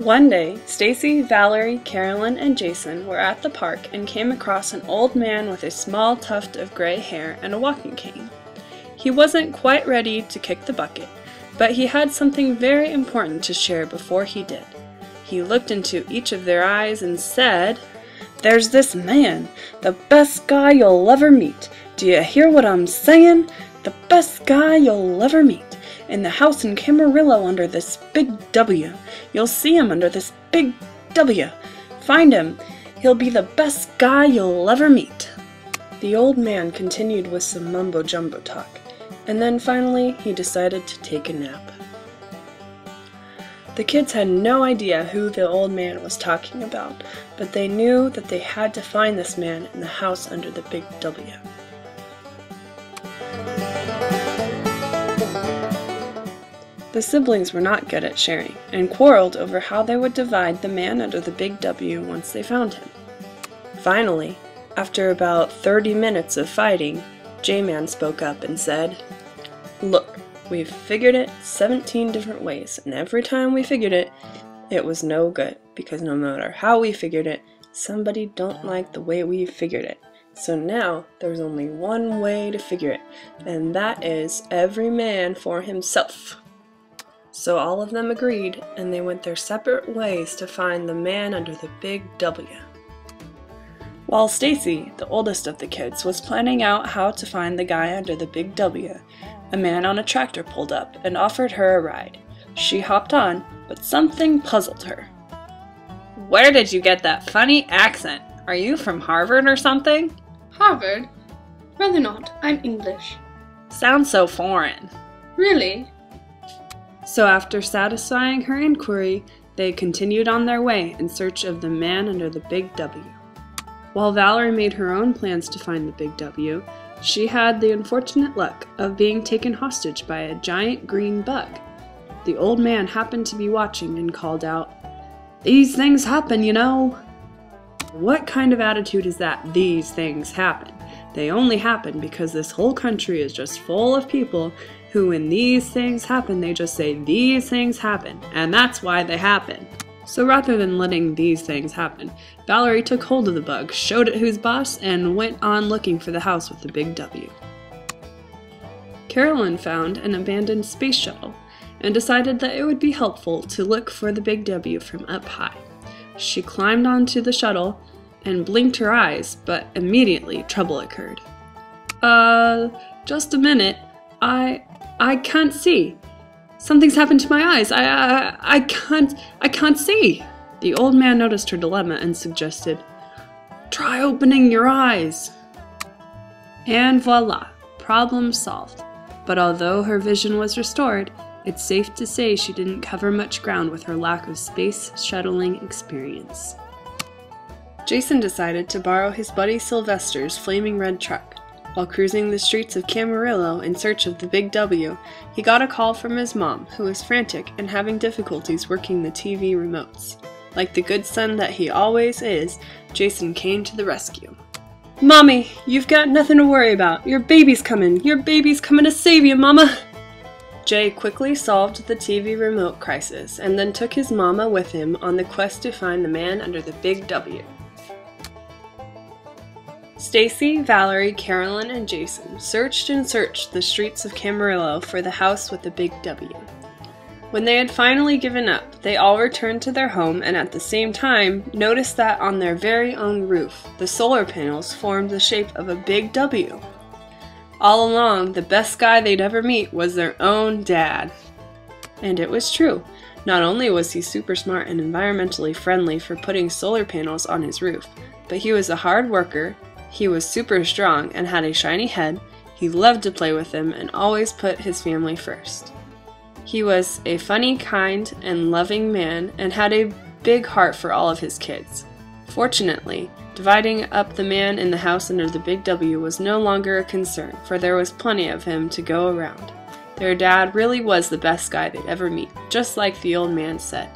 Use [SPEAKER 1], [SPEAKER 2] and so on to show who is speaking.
[SPEAKER 1] One day, Stacy, Valerie, Carolyn, and Jason were at the park and came across an old man with a small tuft of gray hair and a walking cane. He wasn't quite ready to kick the bucket, but he had something very important to share before he did. He looked into each of their eyes and said, "There's this man, the best guy you'll ever meet. Do you hear what I'm saying? The best guy you'll ever meet. In the house in Camarillo under this big W. You'll see him under this big W. Find him. He'll be the best guy you'll ever meet." The old man continued with some mumbo-jumbo talk, and then finally he decided to take a nap. The kids had no idea who the old man was talking about, but they knew that they had to find this man in the house under the big W. The siblings were not good at sharing, and quarreled over how they would divide the man under the big W once they found him. Finally, after about 30 minutes of fighting, J-Man spoke up and said, "Look, we've figured it 17 different ways, and every time we figured it, it was no good, because no matter how we figured it, somebody don't like the way we figured it. So now, there's only one way to figure it, and that is every man for himself." So all of them agreed, and they went their separate ways to find the man under the big W. While Stacy, the oldest of the kids, was planning out how to find the guy under the big W, a man on a tractor pulled up and offered her a ride. She hopped on, but something puzzled her. "Where did you get that funny accent? Are you from Harvard or something?"
[SPEAKER 2] Harvard? Rather not. I'm English.
[SPEAKER 1] "Sounds so foreign."
[SPEAKER 2] Really?
[SPEAKER 1] So after satisfying her inquiry, they continued on their way in search of the man under the big W. While Valerie made her own plans to find the big W, she had the unfortunate luck of being taken hostage by a giant green bug. The old man happened to be watching and called out, "These things happen, you know." What kind of attitude is that, "these things happen"? They only happen because this whole country is just full of people who, when these things happen, they just say, "These things happen," and that's why they happen. So rather than letting these things happen, Valerie took hold of the bug, showed it who's boss, and went on looking for the house with the big W. Carolyn found an abandoned space shuttle and decided that it would be helpful to look for the big W from up high. She climbed onto the shuttle and blinked her eyes, but immediately trouble occurred. Just a minute. I can't see. Something's happened to my eyes. I can't see." The old man noticed her dilemma and suggested, "Try opening your eyes." And voila, problem solved. But although her vision was restored, it's safe to say she didn't cover much ground with her lack of space shuttling experience. Jason decided to borrow his buddy Sylvester's flaming red truck. While cruising the streets of Camarillo in search of the big W, he got a call from his mom, who was frantic and having difficulties working the TV remotes. Like the good son that he always is, Jason came to the rescue. "Mommy, you've got nothing to worry about. Your baby's coming. Your baby's coming to save you, Mama." Jay quickly solved the TV remote crisis and then took his mama with him on the quest to find the man under the big W. Stacy, Valerie, Carolyn, and Jason searched and searched the streets of Camarillo for the house with the big W. When they had finally given up, they all returned to their home and at the same time noticed that on their very own roof, the solar panels formed the shape of a big W. All along, the best guy they'd ever meet was their own dad. And it was true. Not only was he super smart and environmentally friendly for putting solar panels on his roof, but he was a hard worker. He was super strong and had a shiny head. He loved to play with them and always put his family first. He was a funny, kind, and loving man and had a big heart for all of his kids. Fortunately, dividing up the man in the house under the big W was no longer a concern, for there was plenty of him to go around. Their dad really was the best guy they'd ever meet, just like the old man said.